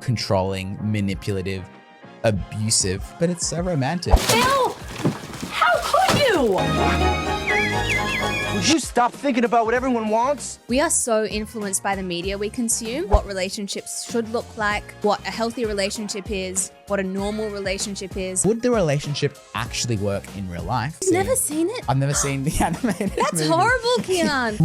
controlling, manipulative, abusive, but it's so romantic. Bill! How could you? Would you stop thinking about what everyone wants? We are so influenced by the media we consume, what relationships should look like, what a healthy relationship is, what a normal relationship is. Would the relationship actually work in real life? You've never seen it? I've never seen the animated That's movie. horrible, Kian.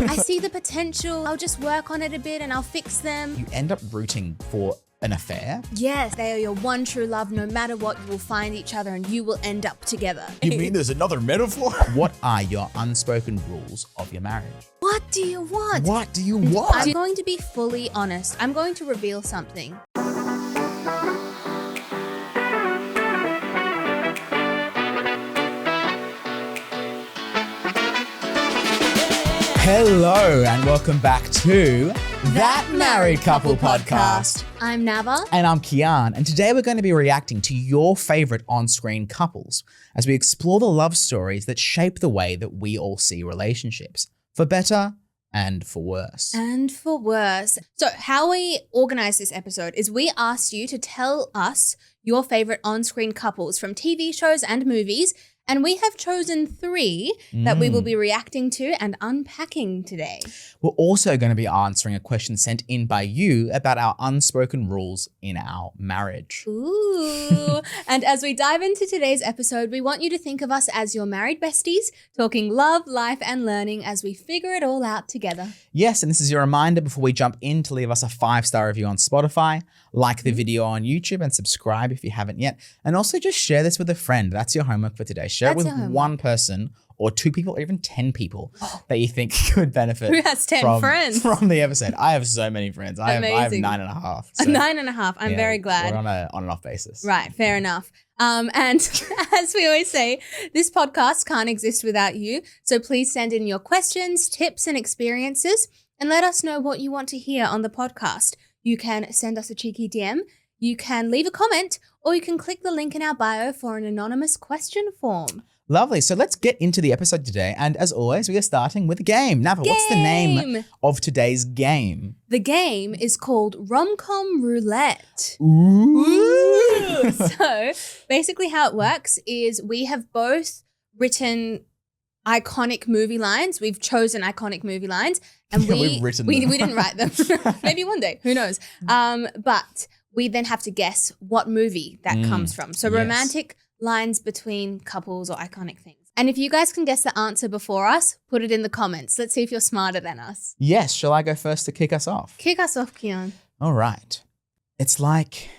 I see the potential. I'll just work on it a bit and I'll fix them. You end up rooting for an affair. Yes, they are your one true love. No matter what, you will find each other and you will end up together. You mean there's another metaphor? What are your unspoken rules of your marriage? What do you want? What do you want? I'm going to be fully honest. I'm going to reveal something. Hello and welcome back to That Married Couple Podcast. I'm Nava. And I'm Kian, and today we're going to be reacting to your favorite on-screen couples as we explore the love stories that shape the way that we all see relationships, for better and for worse. And for worse. So how we organize this episode is we asked you to tell us your favorite on-screen couples from TV shows and movies, and we have chosen 3 that we will be reacting to and unpacking today. We're also going to be answering a question sent in by you about our unspoken rules in our marriage. Ooh. And as we dive into today's episode, we want you to think of us as your married besties, talking love, life, and learning as we figure it all out together. Yes, and this is your reminder before we jump in to leave us a 5-star review on Spotify, like the video on YouTube, and subscribe if you haven't yet. And also just share this with a friend. That's your homework for today. Share it with one person or 2 people or even 10 people that you think could benefit. Who has 10 friends? From the episode. I have so many friends. I have 9.5. So, 9.5. I'm very glad. We're on and off basis. Right, fair enough. And as we always say, this podcast can't exist without you. So please send in your questions, tips, and experiences and let us know what you want to hear on the podcast. You can send us a cheeky DM, you can leave a comment, or you can click the link in our bio for an anonymous question form. Lovely. So let's get into the episode today. And as always, we are starting with a game. Nava, what's the name of today's game? The game is called Rom-Com Roulette. Ooh. So basically how it works is we have both written iconic movie lines. We've chosen iconic movie lines. And we've written them. We didn't write them. Maybe one day. Who knows? But we then have to guess what movie that comes from. So romantic lines between couples or iconic things. And if you guys can guess the answer before us, put it in the comments. Let's see if you're smarter than us. Yes. Shall I go first to kick us off? Kick us off, Kian. All right. It's like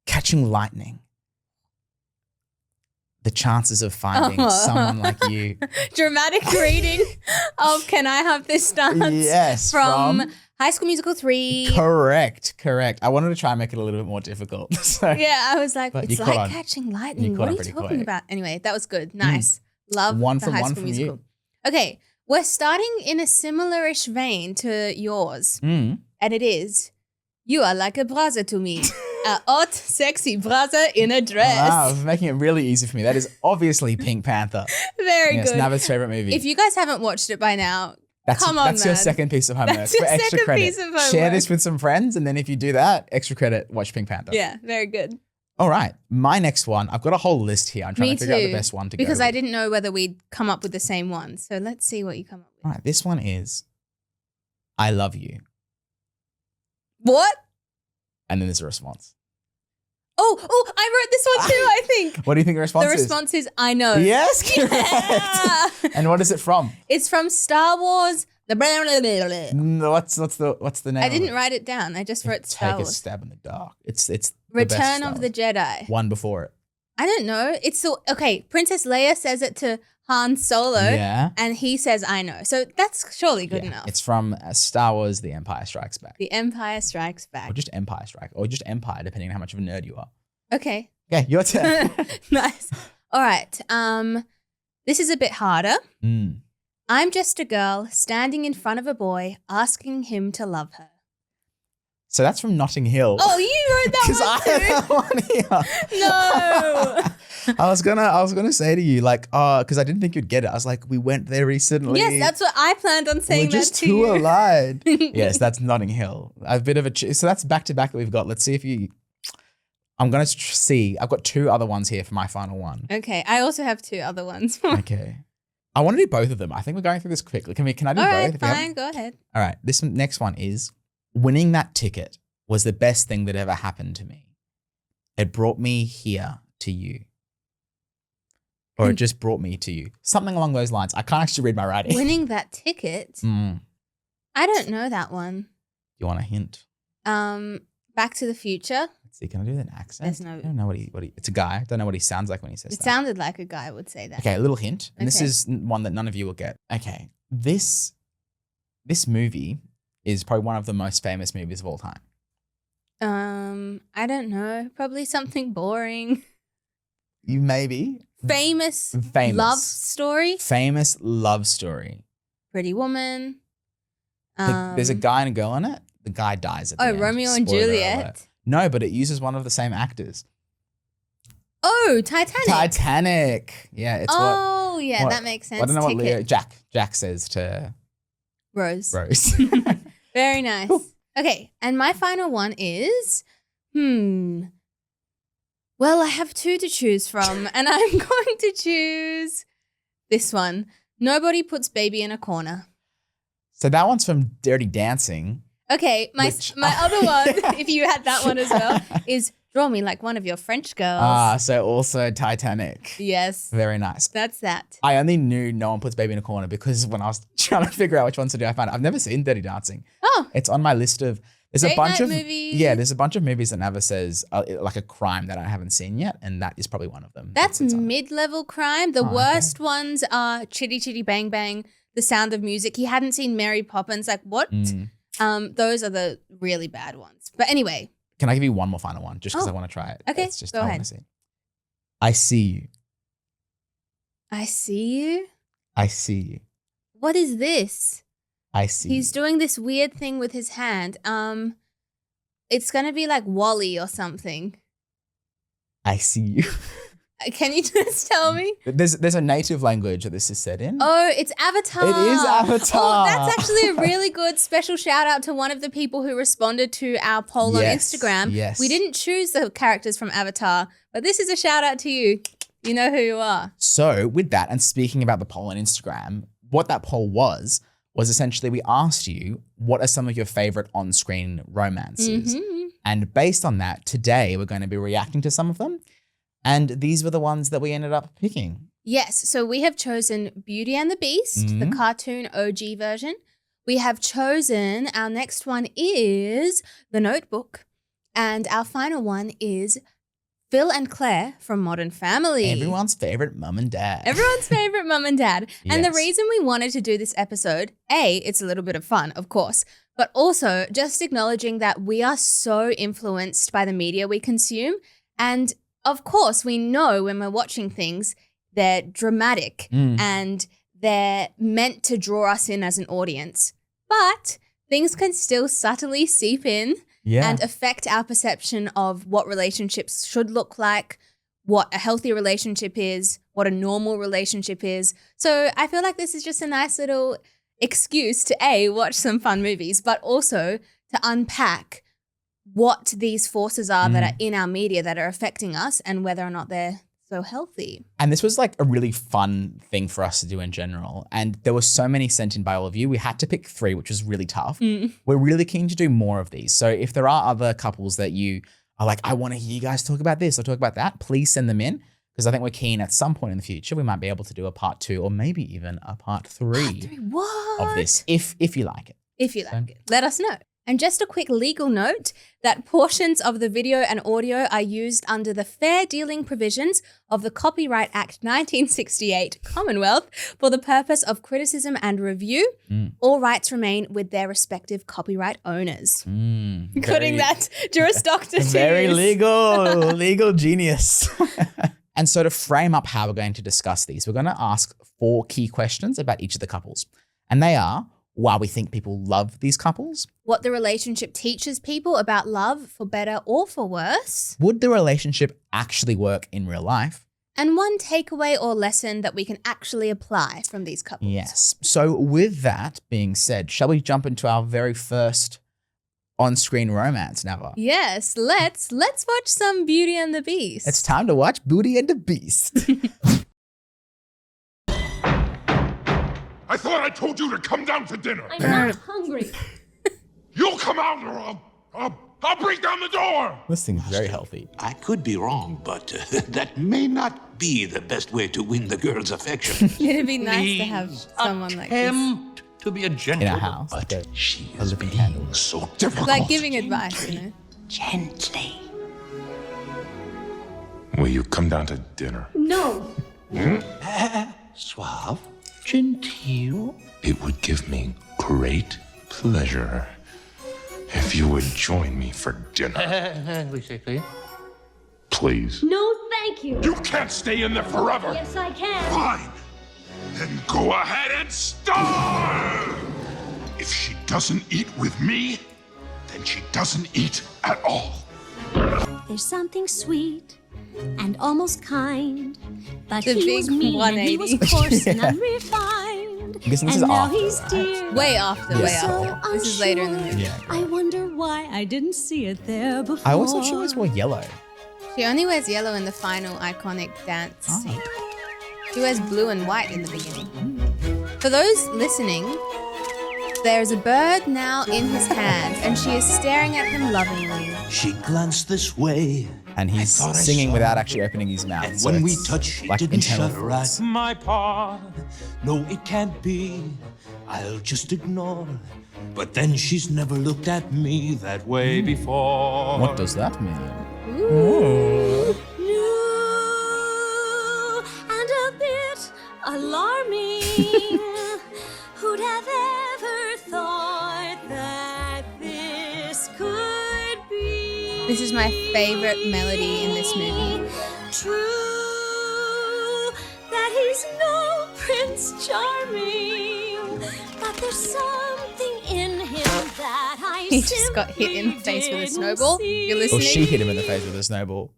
catching lightning. The chances of finding someone like you. Dramatic reading of Can I Have This Dance? Yes. From High School Musical 3. Correct. I wanted to try and make it a little bit more difficult. So, yeah, I was like, it's like catching lightning. What are you talking about? Anyway, that was good. Nice. Love the High School Musical. Okay, we're starting in a similar-ish vein to yours. And it is, you are like a brother to me. A hot, sexy brother in a dress. Wow, making it really easy for me. That is obviously Pink Panther. Very good. Nava's favorite movie. If you guys haven't watched it by now, come on, that's your second piece of homework. That's your extra second credit. piece of homework. Share this with some friends, and then if you do that, extra credit, watch Pink Panther. Yeah, very good. All right, my next one. I've got a whole list here. I'm trying to figure out the best one to go because with. I didn't know whether we'd come up with the same one. So let's see what you come up with. All right, this one is I love you. What? And then there's a response. Oh, I wrote this one too, I think. What do you think the response is? The response is, I know. Yes, correct. Yeah. And what is it from? It's from Star Wars. What's the name? I didn't write it down. I just wrote Star Wars. Take a stab in the dark. It's Return of the Jedi. One before it. I don't know. Princess Leia says it to Han Solo. Yeah. And he says, I know. So that's surely good enough. It's from Star Wars, The Empire Strikes Back. The Empire Strikes Back. Or just Empire Strike. Or just Empire, depending on how much of a nerd you are. Okay. Okay, your turn. Nice. All right. This is a bit harder. I'm just a girl standing in front of a boy asking him to love her. So that's from Notting Hill. Oh, you wrote that one too? Because I have that one here. No. I was gonna say to you, like, because I didn't think you'd get it. I was like, we went there recently. Yes, that's what I planned on saying. We're just that to too you. aligned. Yes, that's Notting Hill. A bit of a so that's back to back that we've got. Let's see if you. I'm gonna see. I've got 2 other ones here for my final one. Okay, I also have 2 other ones. Okay, I want to do both of them. I think we're going through this quickly. Can I do All both? right, if you have- fine, go ahead. All right. This next one is winning that ticket was the best thing that ever happened to me. It brought me here to you. Or it just brought me to you. Something along those lines. I can't actually read my writing. Winning that ticket? Mm. I don't know that one. You want a hint? Back to the Future. Let's see. Can I do an accent? There's no- I don't know what he it's a guy. I don't know what he sounds like when he says It that. sounded like a guy would say that. Okay, a little hint. And this Okay. is one that none of you will get. Okay. This movie is probably one of the most famous movies of all time. I don't know. Probably something boring. You maybe. Famous Famous love story. love story. Pretty Woman. There's a guy and a girl in it. The guy dies at the end. Romeo and Spoiler Juliet. alert. No, but it uses one of the same actors. Oh, Titanic. Titanic. Yeah, it's Oh, yeah, what- that makes sense. I don't know what Ticket. Leo Jack says to Rose. Rose. Very nice. Cool. Okay, and my final one is, well, I have 2 to choose from, and I'm going to choose this one. Nobody puts baby in a corner. So that one's from Dirty Dancing. Okay, my Which- other one, if you had that one as well, is Draw Me Like One of Your French Girls. So also Titanic. Yes, Very nice. that's that. I only knew No One Puts Baby in a Corner because when I was trying to figure out which ones to do, I found it. I've never seen Dirty Dancing. Oh, It's on my list of. There's a Date bunch night of movie. Yeah, there's a bunch of movies that Never says like a crime that I haven't seen yet, and that is probably one of them. that's It's on. mid-level crime. The Oh, okay. worst ones are Chitty Chitty Bang Bang, The Sound of Music. He hadn't seen Mary Poppins. Like, what? Those are the really bad ones. But anyway, Can I give you one more final one, just because Oh. I want to try it? Okay, It's just, go I ahead. want to see it. I see you. I see you. I see you. What is this? I see. He's you. doing this weird thing with his hand. It's gonna be like Wally or something. I see you. Can you just tell me? There's a native language that this is set in. Oh, it's Avatar. It is Avatar. Oh, that's actually a really good special shout out to one of the people who responded to our poll Yes, on Instagram. yes. We didn't choose the characters from Avatar, but this is a shout out to you. You know who you are. So with that, and speaking about the poll on Instagram, what that poll was essentially we asked you, what are some of your favorite on-screen romances? Mhm. And based on that, today we're going to be reacting to some of them. And these were the ones that we ended up picking. Yes, so we have chosen Beauty and the Beast, the Mhm. cartoon OG version. We have chosen, our next one is The Notebook. And our final one is Phil and Claire from Modern Family. Everyone's favorite mum and dad. Everyone's favorite mum and dad. And the Yes. reason we wanted to do this episode, A, it's a little bit of fun, of course, but also just acknowledging that we are so influenced by the media we consume. And of course, we know when we're watching things, they're dramatic and they're meant to draw us in as an audience. But things can still subtly seep in Yeah. and affect our perception of what relationships should look like, what a healthy relationship is, what a normal relationship is. So I feel like this is just a nice little excuse to A, watch some fun movies, but also to unpack what these forces are that are in our media that are affecting us and whether or not they're so healthy. And this was like a really fun thing for us to do in general. And there were so many sent in by all of you. We had to pick 3, which was really tough. We're really keen to do more of these. So if there are other couples that you are like, I want to hear you guys talk about this or talk about that, please send them in. Because I think we're keen at some point in the future, we might be able to do a part 2 or maybe even a part 3 What? of this, if you like it. If you like it, let us know. And just a quick legal note that portions of the video and audio are used under the fair dealing provisions of the Copyright Act 1968 Commonwealth for the purpose of criticism and review. All rights remain with their respective copyright owners. Putting that Juris Doctor to Very use. legal genius. And so to frame up how we're going to discuss these, we're going to ask 4 key questions about each of the couples. And they are why we think people love these couples. What the relationship teaches people about love, for better or for worse. Would the relationship actually work in real life? and one takeaway or lesson that we can actually apply from these couples. Yes. So with that being said, shall we jump into our very first on-screen romance, Nava? Yes, let's watch some Beauty and the Beast. It's time to watch Beauty and the Beast. I thought I told you to come down to dinner. I'm not hungry. You'll come out or I'll break down the door. This thing's very healthy. I could be wrong, but that may not be the best way to win the girl's affection. It'd be nice to have someone like this. Attempt to be a gentleman, In a house, but like she a is living being candle. so difficult. Like giving advice, you know. Gently. Will you come down to dinner? No. Suave, genteel. It would give me great pleasure if you would join me for dinner. We say please. Please. No, thank you. You can't stay in there forever. Yes, I can. Fine. Then go ahead and starve. If she doesn't eat with me, then she doesn't eat at all. There's something sweet and almost kind, but The he big was mean and he was 180. coarse and unrefined. I'm guessing this and is now after, he's right? dear. Way after, way So after. This is later in the movie. Yeah. I wonder why I didn't see it there before. I always thought she always wore yellow. She only wears yellow in the final iconic dance Oh. scene. She wears blue and white in the beginning. For those listening, there's a bird now in his hand, and she is staring at him lovingly. She glanced this way, And he's I thought I singing saw without her. actually opening his mouth. and so when we it's touched, she like didn't internal shudder thoughts. at my paw. No, it can't be. I'll just ignore. But then she's never looked at me that way before. What does that mean? New and a bit alarming. Who'd have ever thought that this could be? This is my favorite melody in this movie. True that he's no Prince Charming, but there's something in him that I He just got hit in the face with a snowball. You're Or listening? she hit him in the face with a snowball.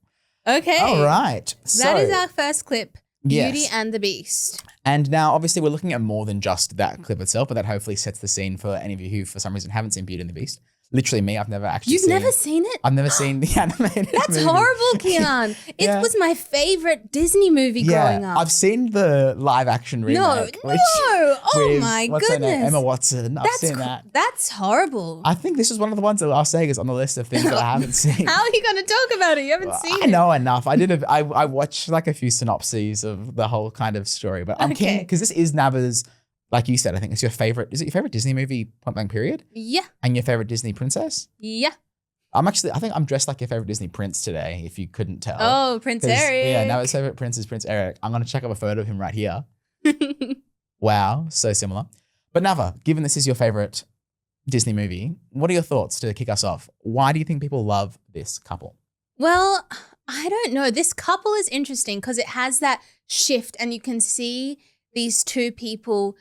Okay. All right. That is our first clip, Yes. Beauty and the Beast. And now, obviously, we're looking at more than just that clip itself, but that hopefully sets the scene for any of you who, for some reason, haven't seen Beauty and the Beast. Literally, me, I've never actually You've seen never seen it? I've never seen the animated That's movie. horrible, Kian. It Yeah. was my favorite Disney movie growing up. I've seen the live action remake. No, which- oh with, my what's her name? goodness. Emma Watson. I've seen that. That's horrible. I think this is one of the ones that I'll say is on the list of things that I haven't seen. How are you going to talk about it? You haven't seen I it. know enough. I watched like a few synopses of the whole kind of story, but I'm keen Okay. because this is Nava's, like you said, I think it's your favorite. Is it your favorite Disney movie, point blank period? Yeah, And your favorite Disney princess? yeah. I think I'm dressed like your favorite Disney prince today, if you couldn't tell. Oh, Prince 'Cause, Eric. Yeah, Nava's favorite prince is Prince Eric. I'm going to check up a photo of him right here. Wow, so similar. But Nava, given this is your favorite Disney movie, what are your thoughts to kick us off? Why do you think people love this couple? Well, I don't know. This couple is interesting because it has that shift, and you can see these two people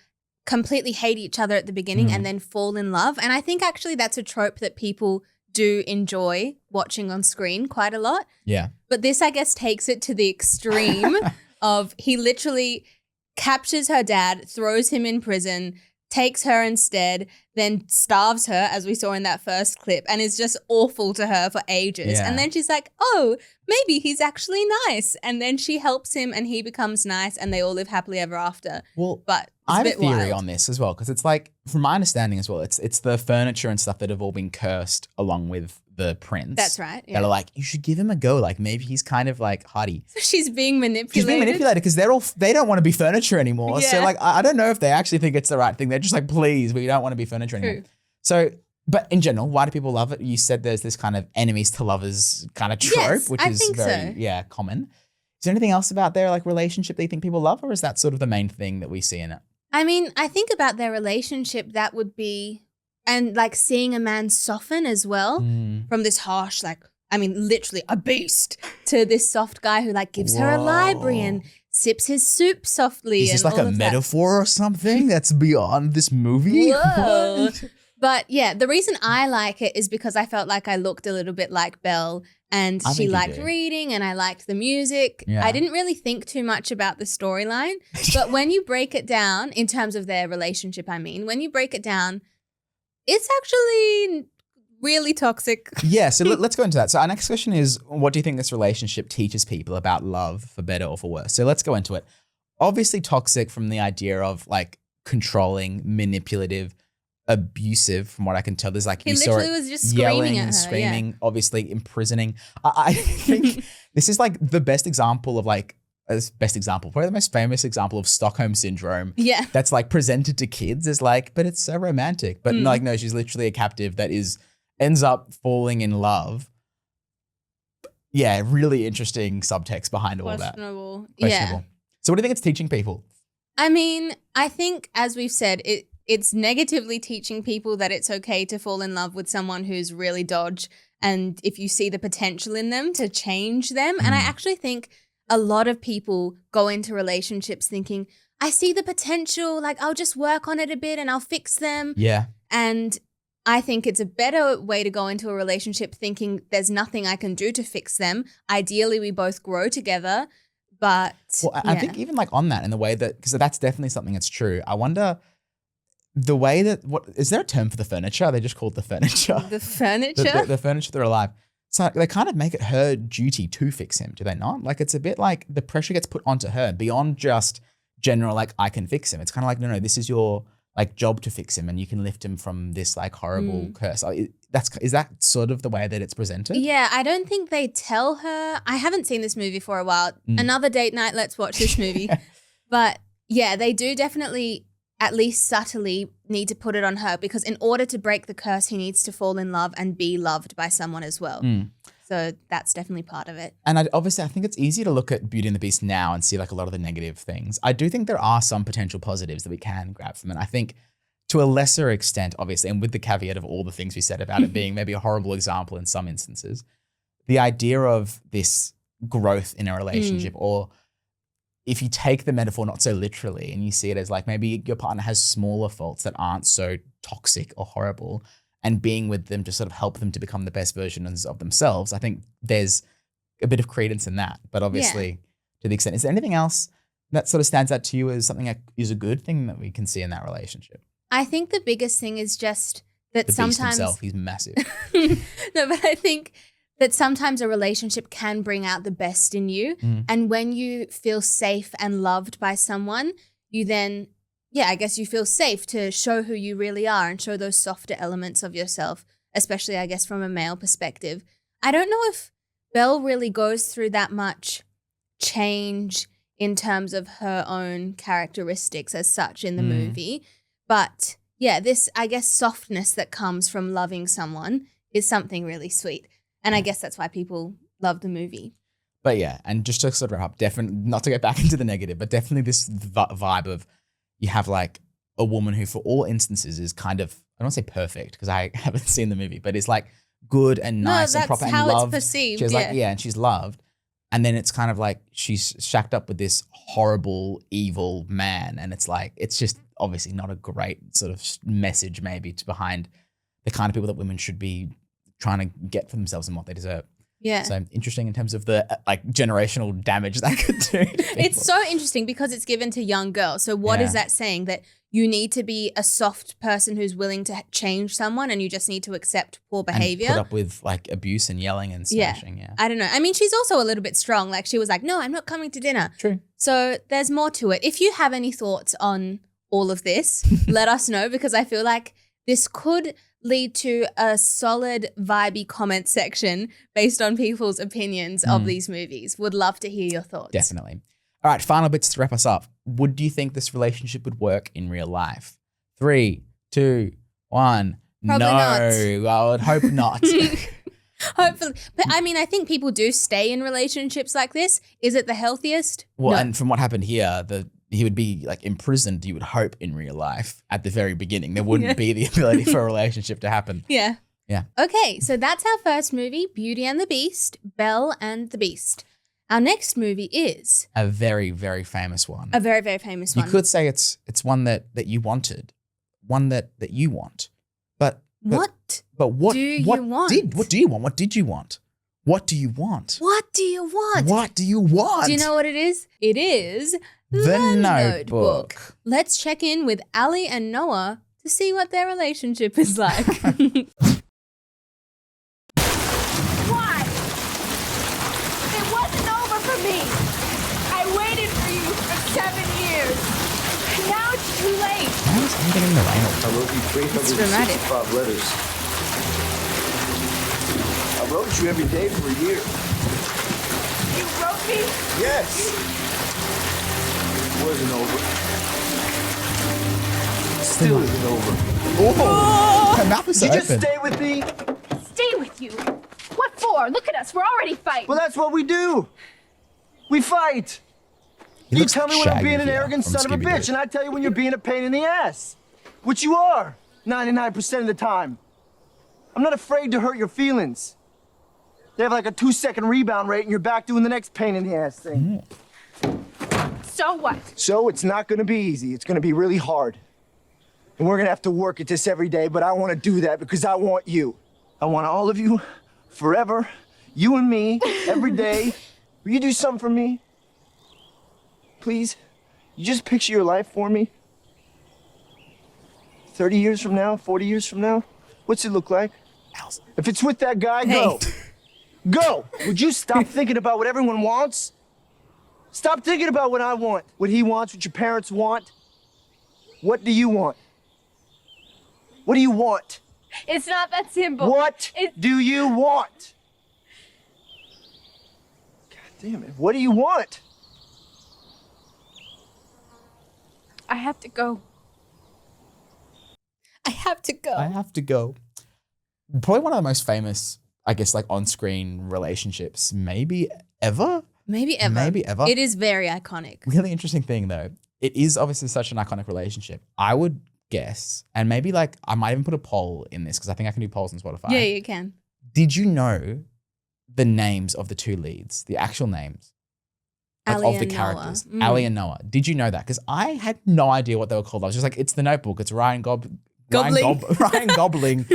completely hate each other at the beginning and then fall in love. And I think actually that's a trope that people do enjoy watching on screen quite a lot. Yeah. But this, I guess, takes it to the extreme of he literally captures her dad, throws him in prison, takes her instead, then starves her, as we saw in that first clip, and is just awful to her for ages. Yeah. And then she's like, oh, maybe he's actually nice. And then she helps him and he becomes nice and they all live happily ever after. Well, But I have a bit theory wild. on this as well, because it's like, from my understanding as well, it's the furniture and stuff that have all been cursed along with the prince. That's right, That yeah. are like, you should give him a go. Like maybe he's kind of like haughty. So she's being manipulated. She's being manipulated because they don't want to be furniture anymore. So Yeah. like, I don't know if they actually think it's the right thing. They're just like, please, we don't want to be furniture anymore. True. So, but in general, why do people love it? You said there's this kind of enemies to lovers kind of trope, Yes, which I is think very, so. common. Is there anything else about their like relationship that you think people love, or is that sort of the main thing that we see in it? I mean, I think about their relationship, that would be, and like seeing a man soften as well from this harsh, like, I mean, literally a beast, to this soft guy who like gives her a library and sips his soup softly. Is this and like all a of that. metaphor or something that's beyond this movie? Whoa. But yeah, the reason I like it is because I felt like I looked a little bit like Belle, and I she think you liked do. reading and I liked the music. Yeah. I didn't really think too much about the storyline, but when you break it down in terms of their relationship, when you break it down, it's actually really toxic. Yeah, so let's go into that. So our next question is, what do you think this relationship teaches people about love, for better or for worse? So let's go into it. Obviously toxic from the idea of like controlling, manipulative, abusive, from what I can tell. There's like, He you saw literally it was just yelling screaming at and her, screaming, obviously imprisoning. I think this is like the best example of probably the most famous example of Stockholm syndrome. Yeah. That's like presented to kids is like, but it's so romantic. But like, no, she's literally a captive that ends up falling in love. Yeah, really interesting subtext behind all that. Questionable. Questionable. Yeah. So what do you think it's teaching people? I mean, I think, as we've said, it's negatively teaching people that it's okay to fall in love with someone who's really dodge, and if you see the potential in them, to change them. And I actually think a lot of people go into relationships thinking, I see the potential, like I'll just work on it a bit and I'll fix them. Yeah. And I think it's a better way to go into a relationship thinking there's nothing I can do to fix them. Ideally, we both grow together. But Well, I think even like on that, in the way that, because that's definitely something that's true. I wonder the way that, is there a term for the furniture? They just call it the furniture. The furniture? The furniture that are alive. So they kind of make it her duty to fix him, do they not? Like it's a bit like the pressure gets put onto her beyond just general, like I can fix him. It's kind of like, no, this is your like job to fix him and you can lift him from this like horrible curse. Is that sort of the way that it's presented? Yeah, I don't think they tell her. I haven't seen this movie for a while. Another date night, let's watch this movie. But yeah, they do definitely, at least subtly, need to put it on her, because in order to break the curse, he needs to fall in love and be loved by someone as well. So that's definitely part of it. And obviously, I think it's easy to look at Beauty and the Beast now and see like a lot of the negative things. I do think there are some potential positives that we can grab from it. I think to a lesser extent, obviously, and with the caveat of all the things we said about it being maybe a horrible example in some instances, the idea of this growth in a relationship, or if you take the metaphor not so literally and you see it as like maybe your partner has smaller faults that aren't so toxic or horrible, and being with them to sort of help them to become the best versions of themselves, I think there's a bit of credence in that. But obviously, to the extent, is there anything else that sort of stands out to you as something that is a good thing that we can see in that relationship? I think the biggest thing is just that The sometimes Beast himself, he's massive. No, but I think that sometimes a relationship can bring out the best in you. And when you feel safe and loved by someone, you then, I guess you feel safe to show who you really are and show those softer elements of yourself, especially, I guess, from a male perspective. I don't know if Belle really goes through that much change in terms of her own characteristics as such in the movie. But yeah, this, I guess, softness that comes from loving someone is something really sweet. And I guess that's why people love the movie. But yeah, and just to sort of wrap up, definitely, not to get back into the negative, but definitely this vibe of you have like a woman who for all instances is kind of, I don't want to say perfect because I haven't seen the movie, but it's like good and nice and proper and loved. That's how it's perceived, She's like, and she's loved. And then it's kind of like she's shacked up with this horrible, evil man. And it's like, it's just obviously not a great sort of message maybe to behind the kind of people that women should be trying to get for themselves and what they deserve. Yeah. So interesting in terms of the like generational damage that could do to people. It's so interesting because it's given to young girls. So what is that saying? That you need to be a soft person who's willing to change someone and you just need to accept poor behavior. And put up with like abuse and yelling and smashing. Yeah. I don't know. I mean, she's also a little bit strong. Like she was like, no, I'm not coming to dinner. True. So there's more to it. If you have any thoughts on all of this, let us know, because I feel like this could lead to a solid vibey comment section based on people's opinions of these movies. Would love to hear your thoughts. Definitely. All right, final bits to wrap us up. Do you think this relationship would work in real life? 3, 2, 1. Probably no, not. I would hope not. Hopefully. But I mean, I think people do stay in relationships like this. Is it the healthiest? Well, No. and from what happened here, he would be like imprisoned, you would hope, in real life at the very beginning. There wouldn't be the ability for a relationship to happen. Yeah. Yeah. Okay, so that's our first movie, Beauty and the Beast, Belle and the Beast. Our next movie is A very, very famous one. a very, very famous You one. could say it's one that you wanted, one that you want. But What? But what do you what want? What do you want? What did you want? What do you want? What do you want? What do you want? Do you know what it is? It is The Notebook. Let's check in with Ali and Noah to see what their relationship is like. Why? It wasn't over for me. I waited for you for 7 years. Now it's too late. Why is he getting the rain all I wrote you dramatic. 365 letters. I wrote you every day for a year. You wrote me? Yes. It wasn't over. Still isn't over. Oh, her mouth is so Did you just open. stay with me? Stay with you. What for? Look at us. We're already fighting. Well, that's what we do. We fight. He You looks tell me when I'm Shaggy being an here arrogant from son of a Scooby-Doo. bitch, and I tell you when you're being a pain in the ass. Which you are, 99% of the time. I'm not afraid to hurt your feelings. They have like a 2-second rebound rate, and you're back doing the next pain in the ass thing. So what? So it's not gonna be easy. It's gonna be really hard. And we're gonna have to work at this every day, but I wanna do that because I want you. I want all of you, forever, you and me, every day. Will you do something for me? Please? You just picture your life for me? 30 years from now, 40 years from now? What's it look like? If it's with that guy, go. Go! Would you stop thinking about what everyone wants? Stop thinking about what I want, what he wants, what your parents want. What do you want? What do you want? It's not that simple. What It's- do you want? God damn it. What do you want? I have to go. I have to go. I have to go. Probably one of the most famous, I guess, like on-screen relationships, maybe ever. Maybe ever. Maybe ever. It is very iconic. Really interesting thing though. It is obviously such an iconic relationship. I would guess, and maybe like I might even put a poll in this because I think I can do polls on Spotify. Yeah, you can. Did you know the names of the two leads, the actual names like, Ali of the and characters, Noah. Ali and Noah? Did you know that? Because I had no idea what they were called. I was just like, it's The Notebook. It's Ryan Gobling. Ryan Gobling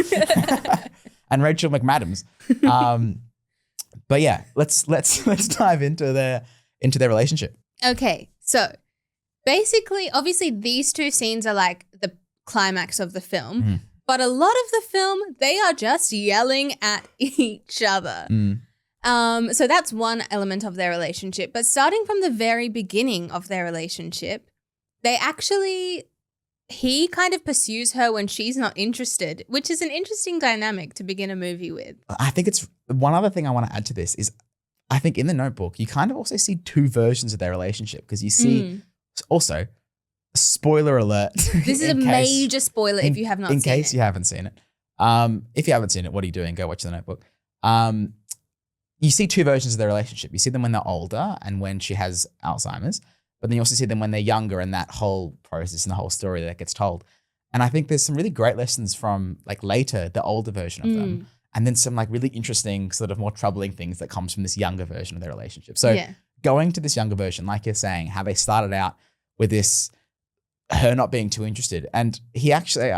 and Rachel McMadams. But yeah, let's dive into their relationship. Okay, so basically, obviously, these two scenes are like the climax of the film, Mhm. but a lot of the film, they are just yelling at each other. So that's one element of their relationship. But starting from the very beginning of their relationship, he kind of pursues her when she's not interested, which is an interesting dynamic to begin a movie with. I think it's one other thing I want to add to this is I think in The Notebook, you kind of also see two versions of their relationship because you see also, spoiler alert. This is a major spoiler if you have not seen it. In case you haven't seen it. If you haven't seen it, what are you doing? Go watch The Notebook. You see two versions of their relationship. You see them when they're older and when she has Alzheimer's, but then you also see them when they're younger and that whole process and the whole story that gets told. And I think there's some really great lessons from like later, the older version of them. And then some like really interesting sort of more troubling things that comes from this younger version of their relationship. So going to this younger version, like you're saying, how they started out with this, her not being too interested. And he actually,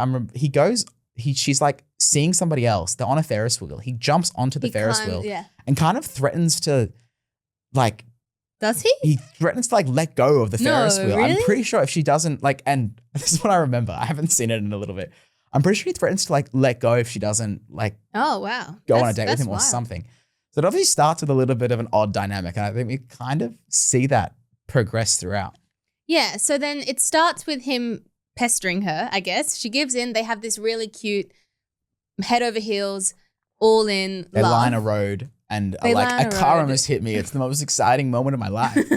she's like seeing somebody else. They're on a Ferris wheel. He jumps onto the Ferris wheel and kind of threatens to like, does he? He threatens to like let go of the Ferris wheel. Really? I'm pretty sure if she doesn't like, and this is what I remember. I haven't seen it in a little bit. I'm pretty sure he threatens to like let go if she doesn't like Oh, wow. go on a date with him or wild. something. So it obviously starts with a little bit of an odd dynamic. And I think we kind of see that progress throughout. Yeah, so then it starts with him pestering her, I guess. She gives in. They have this really cute head over heels, all in They love. line a road and are They like, line a a car road. almost hit me. It's the most exciting moment of my life.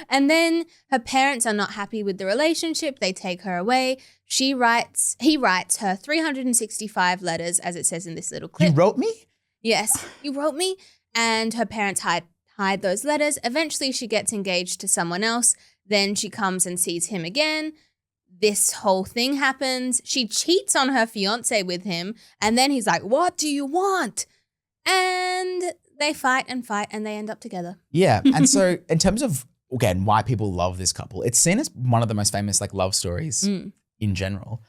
And then her parents are not happy with the relationship. They take her away. He writes her 365 letters, as it says in this little clip. You wrote me? Yes, you wrote me. And her parents hide those letters. Eventually, she gets engaged to someone else. Then she comes and sees him again. This whole thing happens. She cheats on her fiance with him. And then he's like, what do you want? And they fight and they end up together. Yeah. And so in terms of, again, why people love this couple, it's seen as one of the most famous like love stories in general.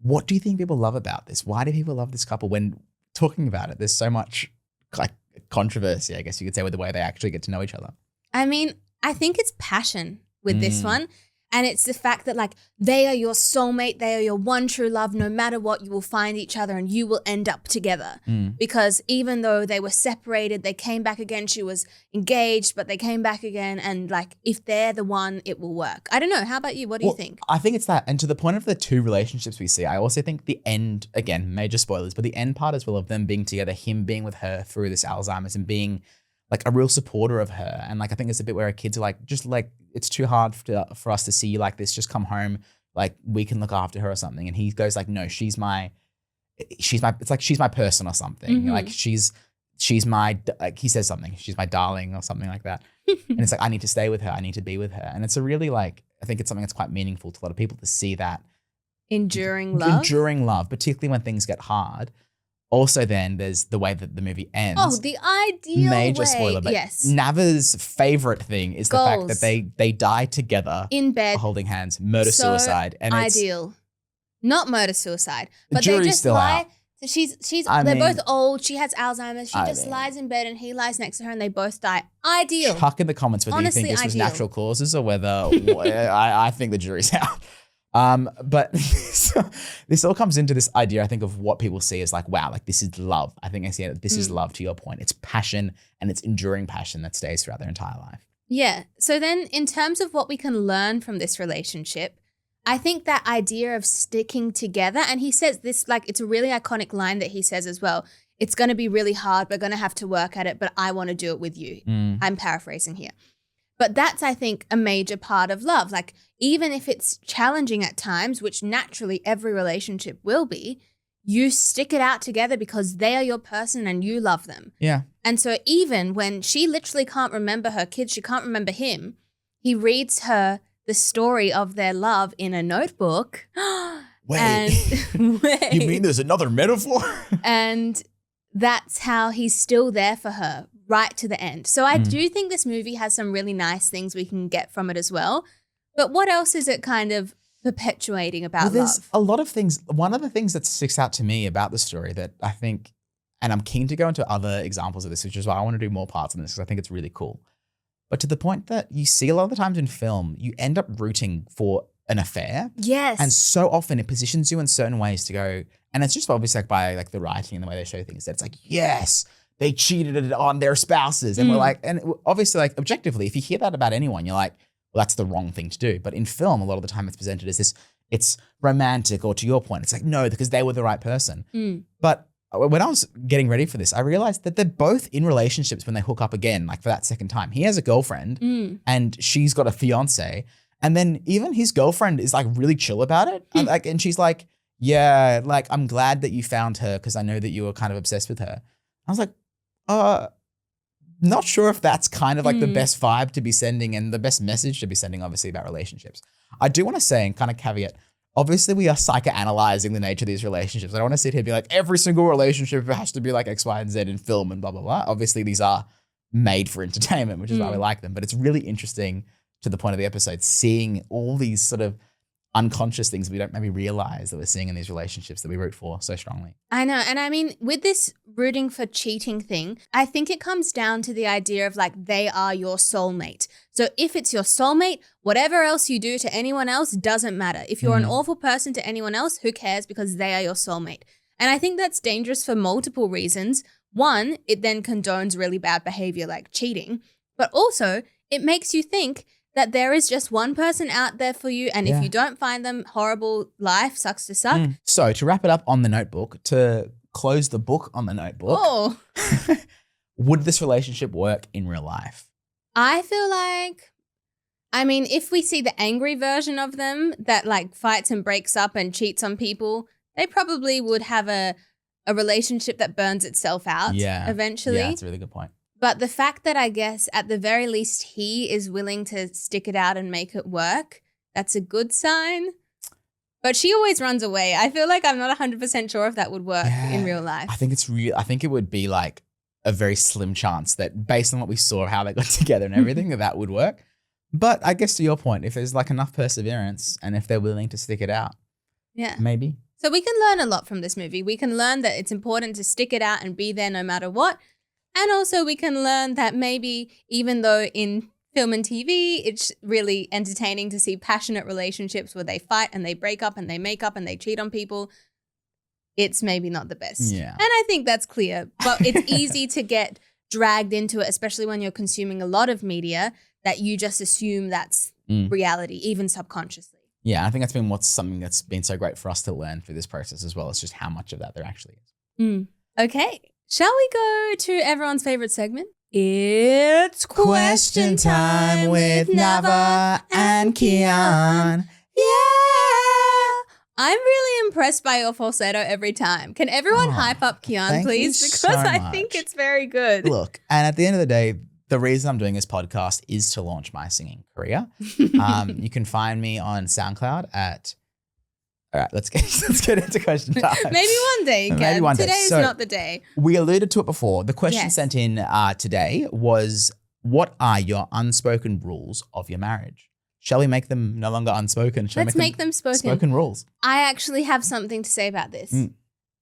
What do you think people love about this? Why do people love this couple when talking about it? There's so much like controversy, I guess you could say, with the way they actually get to know each other. I mean, I think it's passion with this one. And it's the fact that like they are your soulmate, they are your one true love. No matter what, you will find each other and you will end up together. Because even though they were separated, they came back again. She was engaged, but they came back again. And like, if they're the one, it will work. I don't know. How about you? What do you think? I think it's that. And to the point of the two relationships we see, I also think the end, again, major spoilers, but the end part as well of them being together, him being with her through this Alzheimer's and being like a real supporter of her. And like, I think it's a bit where our kids are like, just like, it's too hard for us to see you like this. Just come home. Like we can look after her or something. And he goes like, no, she's my, it's like, she's my person or something. Like she's my, like he says something, she's my darling or something like that. And it's like, I need to stay with her. I need to be with her. And it's a really like, I think it's something that's quite meaningful to a lot of people to see that. Enduring love, particularly when things get hard. Also, then there's the way that the movie ends. Oh, the ideal Major way. spoiler, but yes. Nava's favorite thing is the fact that they die together in bed, holding hands, murder-suicide, and ideal. Not murder-suicide, but jury's they just still lie. out. So I they're mean, both old. She has Alzheimer's. She just lies in bed and he lies next to her and they both die. Ideal. Chuck in the comments whether Honestly, you think this was ideal. natural causes or whether I think the jury's out. But this all comes into this idea, I think, of what people see as like, wow, like this is love. I think I see it. This is love, to your point. It's passion, and it's enduring passion that stays throughout their entire life. Yeah. So then in terms of what we can learn from this relationship, I think that idea of sticking together, and he says this, like, it's a really iconic line that he says as well. It's going to be really hard. We're going to have to work at it, but I want to do it with you. I'm paraphrasing here. But that's, I think, a major part of love. Like, even if it's challenging at times, which naturally every relationship will be, you stick it out together because they are your person and you love them. Yeah. And so even when she literally can't remember her kids, she can't remember him, he reads her the story of their love in a notebook. Wait. Wait. You mean there's another metaphor? And that's how he's still there for her right to the end. So I do think this movie has some really nice things we can get from it as well. But what else is it kind of perpetuating about there's love? a lot of things. One of the things that sticks out to me about the story that I think, and I'm keen to go into other examples of this, which is why I want to do more parts on this because I think it's really cool. But to the point that you see a lot of the times in film, you end up rooting for an affair. Yes. And so often it positions you in certain ways to go, and it's just obviously like by like the writing and the way they show things, that it's like, yes, they cheated on their spouses. And we're like, and obviously like objectively, if you hear that about anyone, you're like, well, that's the wrong thing to do. But in film, a lot of the time it's presented as this, it's romantic, or to your point, it's like, no, because they were the right person. But when I was getting ready for this, I realized that they're both in relationships when they hook up again, like for that second time. He has a girlfriend and she's got a fiance. And then even his girlfriend is like really chill about it. And she's like, yeah, like, I'm glad that you found her because I know that you were kind of obsessed with her. I was like, not sure if that's kind of like the best vibe to be sending and the best message to be sending, obviously, about relationships. I do want to say, and kind of caveat, obviously we are psychoanalyzing the nature of these relationships. I don't want to sit here and be like, every single relationship has to be like X, Y, and Z in film and blah, blah, blah. Obviously these are made for entertainment, which is why we like them. But it's really interesting, to the point of the episode, seeing all these sort of unconscious things we don't maybe realize that we're seeing in these relationships that we root for so strongly. I know. And I mean, with this rooting for cheating thing, I think it comes down to the idea of like, they are your soulmate. So if it's your soulmate, whatever else you do to anyone else doesn't matter. If you're an awful person to anyone else, who cares, because they are your soulmate. And I think that's dangerous for multiple reasons. One, it then condones really bad behavior like cheating, but also it makes you think that there is just one person out there for you. And if you don't find them, horrible life, sucks to suck. So to wrap it up on the Notebook, to close the book on the Notebook, would this relationship work in real life? I feel like, I mean, if we see the angry version of them that like fights and breaks up and cheats on people, they probably would have a relationship that burns itself out eventually. Yeah, that's a really good point. But the fact that I guess at the very least he is willing to stick it out and make it work, that's a good sign. But she always runs away. I feel like I'm not 100% sure if that would work in real life. I think it's real. I think it would be like a very slim chance that, based on what we saw, how they got together and everything, that would work. But I guess to your point, if there's like enough perseverance and if they're willing to stick it out, maybe. So we can learn a lot from this movie. We can learn that it's important to stick it out and be there no matter what. And also we can learn that maybe even though in film and TV, it's really entertaining to see passionate relationships where they fight and they break up and they make up and they cheat on people, it's maybe not the best. Yeah. And I think that's clear. But it's easy to get dragged into it, especially when you're consuming a lot of media, that you just assume that's reality, even subconsciously. Yeah, I think that's been something that's been so great for us to learn through this process as well. It's just how much of that there actually is. Okay. Shall we go to everyone's favorite segment? It's question time with Nava and Kian. Yeah. I'm really impressed by your falsetto every time. Can everyone hype up Kian, please? Because so I think it's very good. Look, and at the end of the day, the reason I'm doing this podcast is to launch my singing career. You can find me on SoundCloud at. All right, let's get into question time. Maybe one day, Ken. Maybe one day. Today is So, not the day. We alluded to it before. The question Yes. sent in today was, what are your unspoken rules of your marriage? Shall we make them no longer unspoken? Shall we Let's make them spoken. Spoken rules. I actually have something to say about this.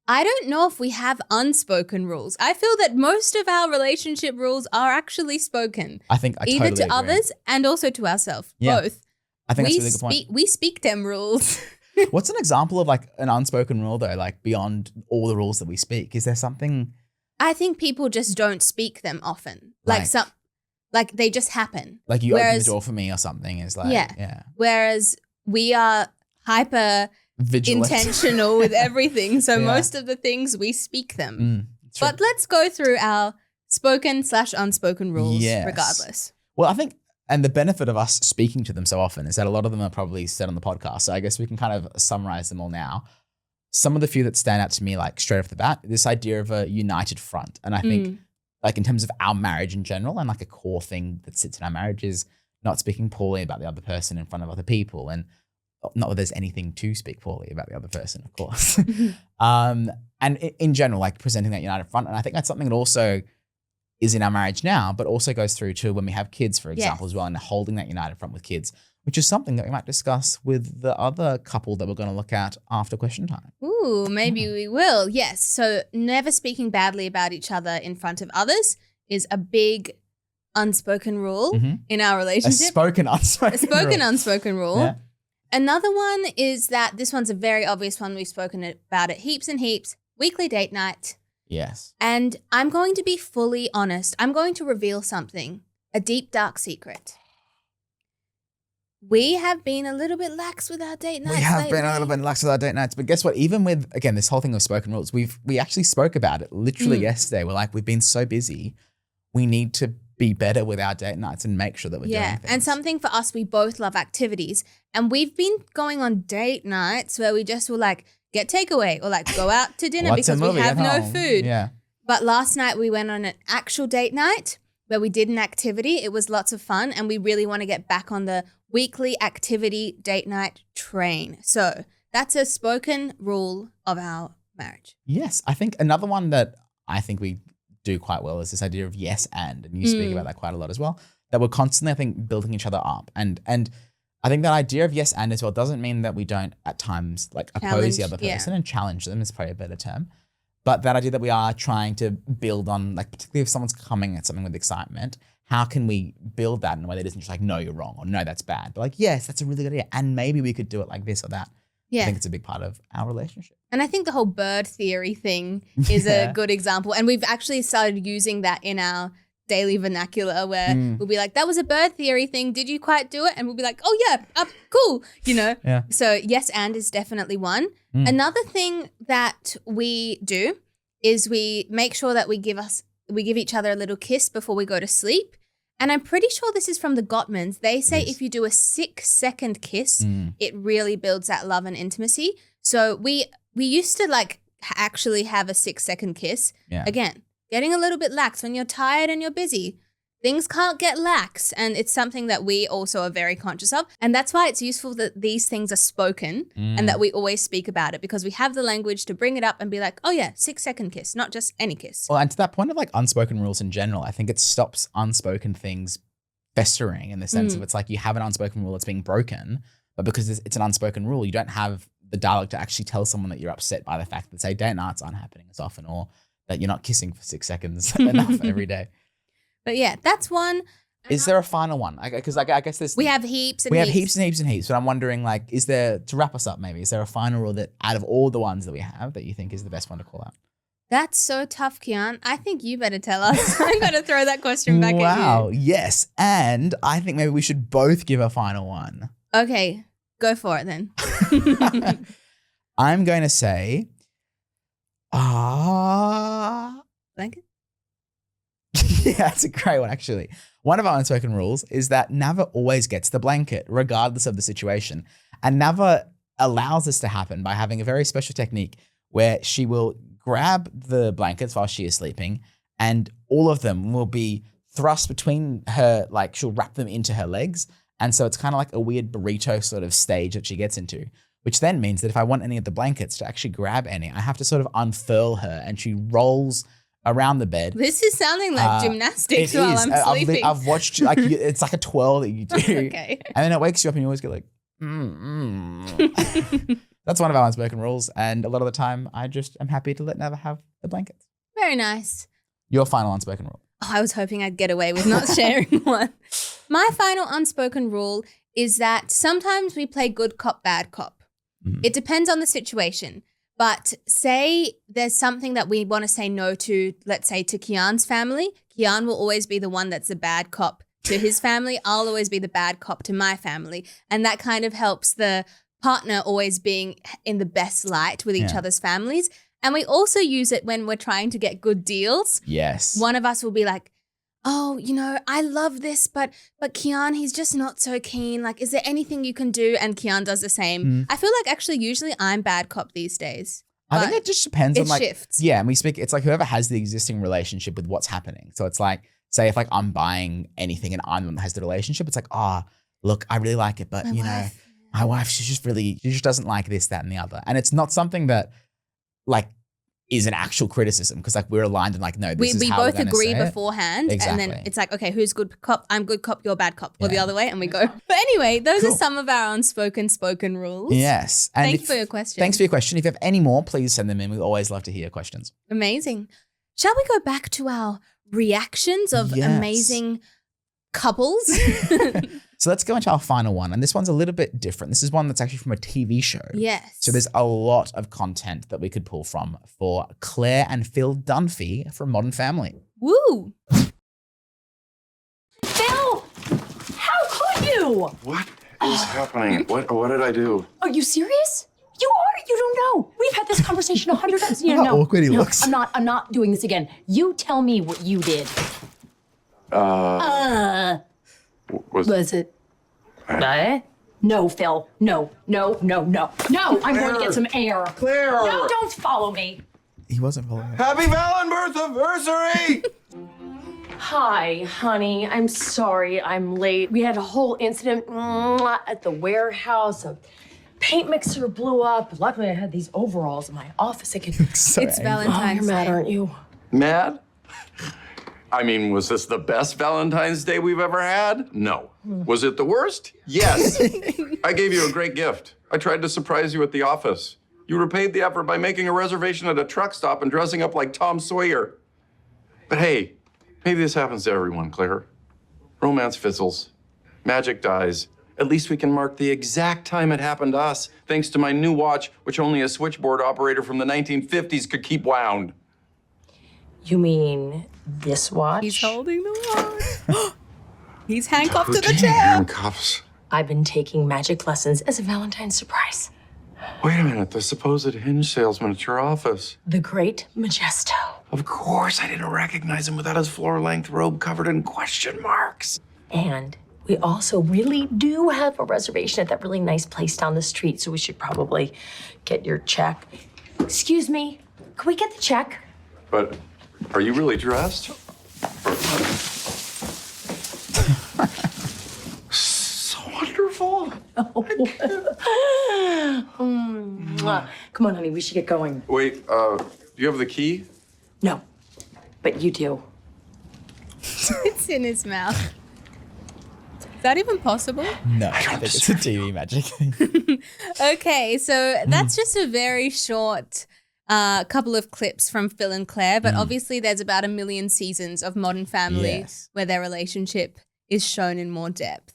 I don't know if we have unspoken rules. I feel that most of our relationship rules are actually spoken. I think I either totally to agree. others and also to ourselves. Yeah. Both. I think that's a really good point. We speak them rules. What's an example of like an unspoken rule though, like beyond all the rules that we speak? Is there something? I think people just don't speak them often. Like they just happen. Like you open the door for me or something is like, yeah. Whereas we are hyper Vigilant. intentional with everything. So Yeah. most of the things we speak them. True. But let's go through our spoken/unspoken rules Yes. regardless. Well, I think, and the benefit of us speaking to them so often is that a lot of them are probably said on the podcast. So I guess we can kind of summarize them all now. Some of the few that stand out to me, like straight off the bat, this idea of a united front. And I think like in terms of our marriage in general, and like a core thing that sits in our marriage is not speaking poorly about the other person in front of other people. And not that there's anything to speak poorly about the other person, of course. And in general, like presenting that united front. And I think that's something that also is in our marriage now, but also goes through to when we have kids, for example, as well, and holding that united front with kids, which is something that we might discuss with the other couple that we're going to look at after question time. Ooh, maybe we will. Yes. So never speaking badly about each other in front of others is a big unspoken rule in our A relationship. spoken, unspoken rule. Unspoken rule. Yeah. Another one is that this one's a very obvious one. We've spoken about it heaps and heaps. Weekly date night. Yes. And I'm going to be fully honest. I'm going to reveal something, a deep, dark secret. We have been a little bit lax with our date nights. We have lately. been a little bit lax with our date nights, but guess what? Even with, again, this whole thing of spoken rules, we actually spoke about it literally yesterday. We're like, we've been so busy. We need to be better with our date nights and make sure that we're doing things. And something for us, we both love activities. And we've been going on date nights where we just will like get takeaway or like go out to dinner Watch a because we movie have at no home. food. Yeah. But last night we went on an actual date night where we did an activity. It was lots of fun and we really want to get back on the weekly activity date night train. So that's a spoken rule of our marriage. Yes. I think another one that I think we do quite well is this idea of yes and you speak about that quite a lot as well, that we're constantly, I think, building each other up. And I think that idea of yes and as well doesn't mean that we don't at times like oppose the other person and challenge them is probably a better term. But that idea that we are trying to build on, like particularly if someone's coming at something with excitement, how can we build that in a way that isn't just like, no, you're wrong or no, that's bad. But like, yes, that's a really good idea. And maybe we could do it like this or that. Yeah. I think it's a big part of our relationship. And I think the whole bird theory thing is a good example. And we've actually started using that in our daily vernacular where we'll be like, that was a bird theory thing. Did you quite do it? And we'll be like, oh yeah, cool. You know? Yeah. So yes and is definitely one. Another thing that we do is we make sure that we give each other a little kiss before we go to sleep. And I'm pretty sure this is from the Gottmans. They say if you do a 6-second kiss, it really builds that love and intimacy. So we used to like actually have a 6-second kiss. Yeah. Again, getting a little bit lax when you're tired and you're busy. Things can't get lax. And it's something that we also are very conscious of. And that's why it's useful that these things are spoken and that we always speak about it because we have the language to bring it up and be like, oh yeah, 6-second kiss, not just any kiss. Well, and to that point of like unspoken rules in general, I think it stops unspoken things festering in the sense of it's like you have an unspoken rule that's being broken, but because it's an unspoken rule, you don't have the dialogue to actually tell someone that you're upset by the fact that, say, date nights aren't happening as often, or that you're not kissing for 6 seconds enough every day. But yeah, that's one. Is there a final one? Because I guess there's... We have heaps and We have heaps. heaps and heaps and heaps, but I'm wondering, like, is there, to wrap us up maybe, is there a final rule that out of all the ones that we have that you think is the best one to call out? That's so tough, Kian. I think you better tell us. I'm going to throw that question back at you. Wow, yes. And I think maybe we should both give a final one. Okay, go for it then. I'm going to say, Blanket? yeah, that's a great one, actually. One of our unspoken rules is that Nava always gets the blanket, regardless of the situation. And Nava allows this to happen by having a very special technique where she will grab the blankets while she is sleeping, and all of them will be thrust between her, like she'll wrap them into her legs. And so it's kind of like a weird burrito sort of stage that she gets into, which then means that if I want any of the blankets to actually grab any, I have to sort of unfurl her, and she rolls around the bed. This is sounding like gymnastics It while is. I'm sleeping. I've watched, like, it's like a twirl that you do. Okay. And then it wakes you up and you always go like, That's one of our unspoken rules. And a lot of the time, I just am happy to let Nava have the blankets. Very nice. Your final unspoken rule. Oh, I was hoping I'd get away with not sharing one. My final unspoken rule is that sometimes we play good cop, bad cop. Mm-hmm. It depends on the situation. But say there's something that we want to say no to, let's say to Kian's family. Kian will always be the one that's a bad cop to his family. I'll always be the bad cop to my family. And that kind of helps the partner always being in the best light with each other's families. And we also use it when we're trying to get good deals. Yes. One of us will be like, oh, you know, I love this, but Kian, he's just not so keen. Like, is there anything you can do? And Kian does the same. I feel like actually usually I'm bad cop these days. I think it just depends on like, shifts. Yeah, and we speak, it's like whoever has the existing relationship with what's happening. So it's like, say if like I'm buying anything and I'm the one that has the relationship, it's like, oh, look, I really like it, but My you wife. know, my wife, she just doesn't like this, that, and the other. And it's not something that like is an actual criticism, because like we're aligned and like, no, this is we how both we're gonna agree say it. beforehand. Exactly. And then it's like, okay, who's good cop? I'm good cop, you're bad cop. Or the Yeah. other way, and we go. But anyway, those Cool. are some of our spoken rules. Yes. And Thank if- you for your question. Thanks for your question. If you have any more, please send them in. We always love to hear your questions. Amazing. Shall we go back to our reactions of Yes. amazing couples? So let's go into our final one. And this one's a little bit different. This is one that's actually from a TV show. Yes. So there's a lot of content that we could pull from for Claire and Phil Dunphy from Modern Family. Woo. Phil! How could you? What is happening? What did I do? Are you serious? You are? You don't know. We've had this conversation 100 times. How awkward he looks. I'm not doing this again. You tell me what you did. Was it? What? No, Phil. No. No, I'm going to get some air. Claire! No, don't follow me. He wasn't following. Happy Valentine's! Hi, honey. I'm sorry I'm late. We had a whole incident at the warehouse. A paint mixer blew up. Luckily, I had these overalls in my office. It's Valentine's You're mad, Day. aren't you? Mad? I mean, was this the best Valentine's Day we've ever had? No. Was it the worst? Yes. I gave you a great gift. I tried to surprise you at the office. You repaid the effort by making a reservation at a truck stop and dressing up like Tom Sawyer. But hey, maybe this happens to everyone, Claire. Romance fizzles. Magic dies. At least we can mark the exact time it happened to us, thanks to my new watch, which only a switchboard operator from the 1950s could keep wound. You mean this watch? He's holding the watch. He's handcuffed to the Routine chair. handcuffs. I've been taking magic lessons as a Valentine's surprise. Wait a minute, the supposed hinge salesman at your office. The Great Majesto. Of course, I didn't recognize him without his floor-length robe covered in question marks. And we also really do have a reservation at that really nice place down the street, so we should probably get your check. Excuse me, can we get the check? But are you really dressed? So wonderful. Mwah. Come on, honey, we should get going. Wait, do you have the key? No, but you do. It's in his mouth. Is that even possible? No, I think it's a TV magic. Okay, so that's just a very short couple of clips from Phil and Claire, but obviously there's about 1 million seasons of Modern Family where their relationship is shown in more depth.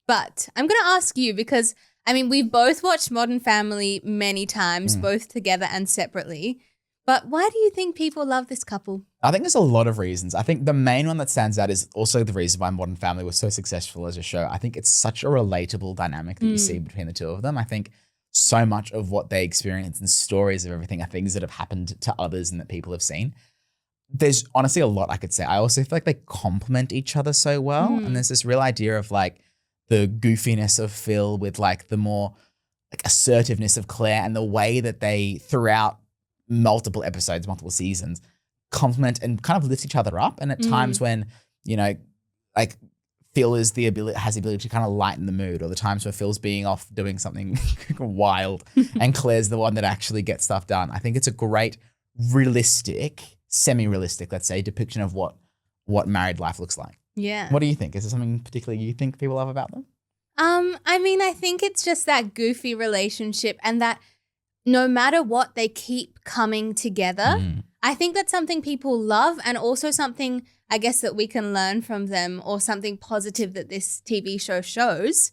But I'm going to ask you because, I mean, we've both watched Modern Family many times, both together and separately. But why do you think people love this couple? I think there's a lot of reasons. I think the main one that stands out is also the reason why Modern Family was so successful as a show. I think it's such a relatable dynamic that you see between the two of them. I think so much of what they experience and stories of everything are things that have happened to others and that people have seen. There's honestly a lot I could say. I also feel like they complement each other so well. And there's this real idea of like the goofiness of Phil with like the more like assertiveness of Claire and the way that they throughout multiple episodes, multiple seasons, complement and kind of lift each other up. And at times when, you know, like Phil has the ability to kind of lighten the mood, or the times where Phil's being off doing something wild and Claire's the one that actually gets stuff done. I think it's a great realistic, semi-realistic, let's say, depiction of what married life looks like. Yeah. What do you think? Is there something particularly you think people love about them? I mean, I think it's just that goofy relationship and that no matter what, they keep coming together. I think that's something people love, and also something I guess that we can learn from them, or something positive that this TV show shows,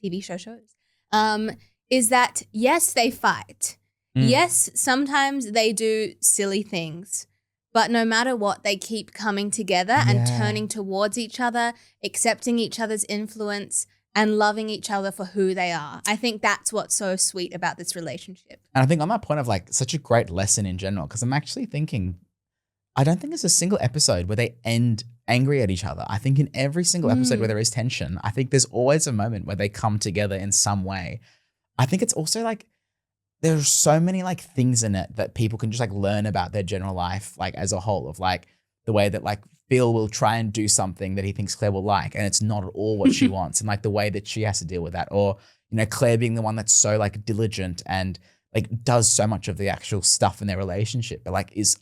is that yes, they fight. Yes, sometimes they do silly things, but no matter what, they keep coming together and turning towards each other, accepting each other's influence, and loving each other for who they are. I think that's what's so sweet about this relationship. And I think on that point of like such a great lesson in general, because I'm actually thinking, I don't think there's a single episode where they end angry at each other. I think in every single episode where there is tension, I think there's always a moment where they come together in some way. I think it's also like, there's so many like things in it that people can just like learn about their general life, like as a whole, of like the way that like Phil will try and do something that he thinks Claire will like, and it's not at all what she wants, and like the way that she has to deal with that. Or, you know, Claire being the one that's so like diligent and like does so much of the actual stuff in their relationship, but like is,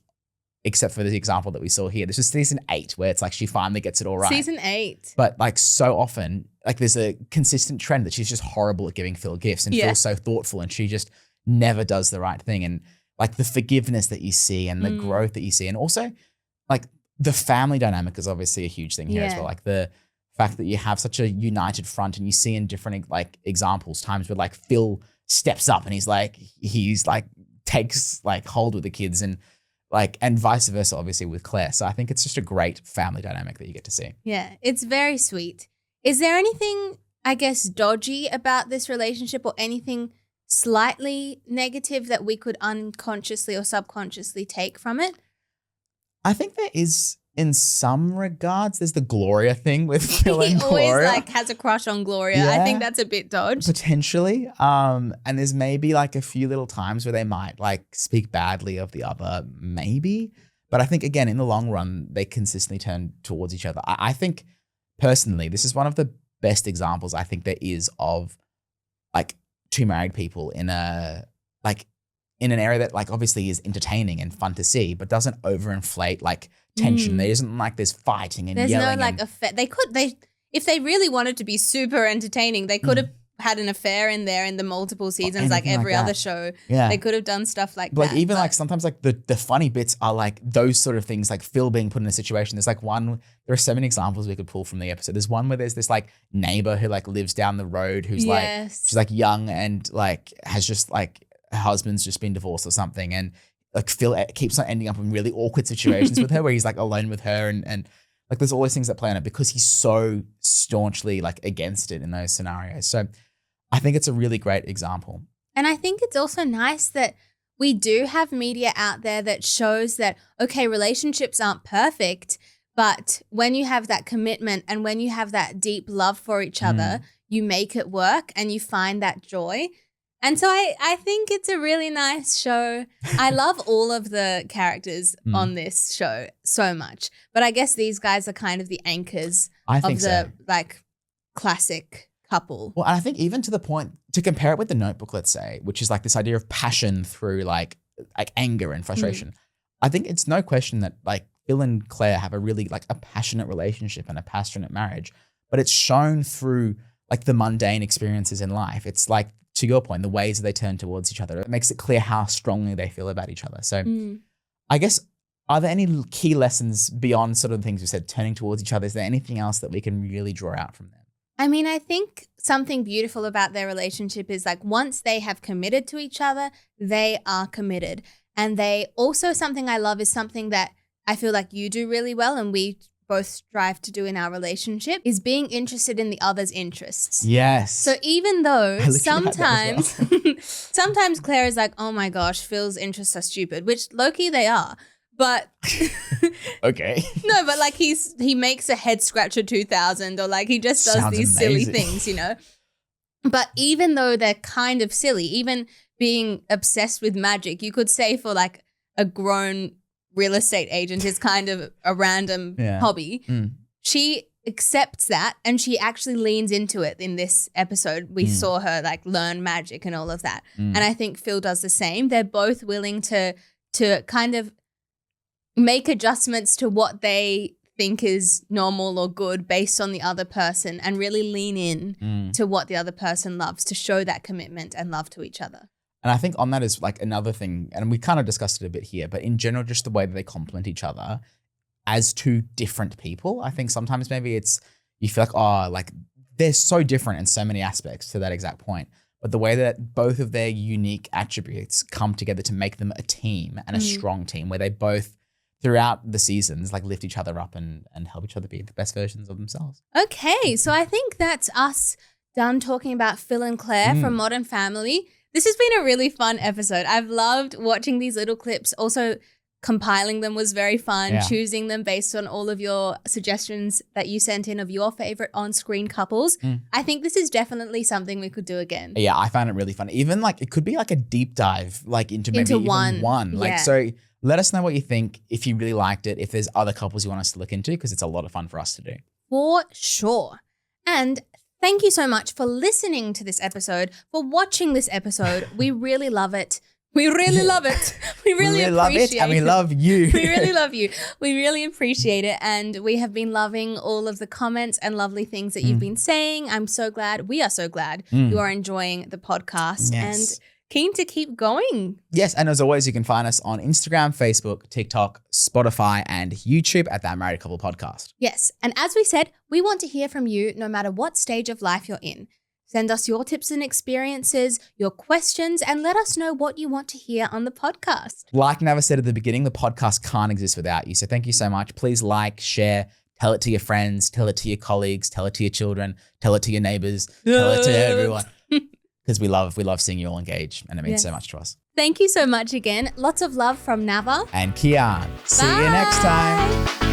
except for the example that we saw here. This is season 8 where it's like she finally gets it all right. Season 8. But like so often, like there's a consistent trend that she's just horrible at giving Phil gifts, and Phil's so thoughtful and she just never does the right thing. And like the forgiveness that you see and the growth that you see, and also like the family dynamic is obviously a huge thing here as well. Like the fact that you have such a united front, and you see in different like examples, times where like Phil steps up and he's like takes like hold with the kids, and like, and vice versa, obviously with Claire. So I think it's just a great family dynamic that you get to see. Yeah, it's very sweet. Is there anything, I guess, dodgy about this relationship, or anything slightly negative that we could unconsciously or subconsciously take from it? I think there is, in some regards. There's the Gloria thing with Phil and Gloria. He always like has a crush on Gloria. I think that's a bit dodge. Potentially. And there's maybe like a few little times where they might like speak badly of the other, maybe. But I think, again, in the long run, they consistently turn towards each other. I think personally, this is one of the best examples I think there is of like two married people in a like in an area that like obviously is entertaining and fun to see, but doesn't overinflate like tension. There isn't like there's fighting and there's yelling. No like affair. If they really wanted to be super entertaining, they could have had an affair in there in the multiple seasons, like every other show. Yeah. They could have done stuff like but that. Even like sometimes like the funny bits are like those sort of things, like Phil being put in a situation. There's like one, there are so many examples we could pull from the episode. There's one where there's this like neighbor who like lives down the road who's like, she's like young and like has just like, her husband's just been divorced or something. And like Phil keeps on ending up in really awkward situations with her where he's like alone with her and like there's always things that play on it because he's so staunchly like against it in those scenarios. So I think it's a really great example. And I think it's also nice that we do have media out there that shows that, okay, relationships aren't perfect, but when you have that commitment and when you have that deep love for each other, you make it work and you find that joy. And so I think it's a really nice show. I love all of the characters on this show so much. But I guess these guys are kind of the anchors of the like classic couple. Well, and I think even to the point, to compare it with The Notebook, let's say, which is like this idea of passion through like anger and frustration. I think it's no question that like Phil and Claire have a really like a passionate relationship and a passionate marriage. but it's shown through like the mundane experiences in life. It's like, to your point, the ways that they turn towards each other. It makes it clear how strongly they feel about each other. So I guess, are there any key lessons beyond sort of the things we said, turning towards each other? Is there anything else that we can really draw out from them? I mean, I think something beautiful about their relationship is like once they have committed to each other, they are committed. And they also, something I love is something that I feel like you do really well and we both strive to do in our relationship is being interested in the other's interests. Yes. So even though sometimes, well. sometimes Claire is like, oh my gosh, Phil's interests are stupid, which low-key they are. But okay. No, but like he makes a head scratcher 2000 or like he just does Sounds these amazing. silly things, you know. But even though they're kind of silly, even being obsessed with magic, you could say for like a grown real estate agent is kind of a random hobby. She accepts that and she actually leans into it in this episode. We saw her like learn magic and all of that. And I think Phil does the same. They're both willing to kind of make adjustments to what they think is normal or good based on the other person and really lean in to what the other person loves to show that commitment and love to each other. And I think on that is like another thing, and we kind of discussed it a bit here, but in general, just the way that they complement each other as two different people. I think sometimes maybe it's, you feel like, oh, like they're so different in so many aspects to that exact point. But the way that both of their unique attributes come together to make them a team and a strong team where they both, throughout the seasons, like lift each other up and help each other be the best versions of themselves. Okay, so I think that's us done talking about Phil and Claire from Modern Family. This has been a really fun episode. I've loved watching these little clips. Also, compiling them was very fun, choosing them based on all of your suggestions that you sent in of your favorite on-screen couples. I think this is definitely something we could do again. Yeah, I found it really fun. Even like, it could be like a deep dive, like into maybe even one. Like, so let us know what you think, if you really liked it, if there's other couples you want us to look into, because it's a lot of fun for us to do. For sure. And thank you so much for listening to this episode, for watching this episode. We really love it. We really love it. We really appreciate it. And we love you. We really love you. We really appreciate it. And we have been loving all of the comments and lovely things that you've been saying. I'm so glad. We are so glad you are enjoying the podcast and keen to keep going. Yes. And as always, you can find us on Instagram, Facebook, TikTok, Spotify, and YouTube at That Married Couple Podcast. Yes. And as we said, we want to hear from you no matter what stage of life you're in. Send us your tips and experiences, your questions, and let us know what you want to hear on the podcast. Like Nava said at the beginning, the podcast can't exist without you. So thank you so much. Please like, share, tell it to your friends, tell it to your colleagues, tell it to your children, tell it to your neighbors, tell it to everyone. Because we love seeing you all engage, and it means so much to us. Thank you so much again. Lots of love from Nava and Kian. See you next time.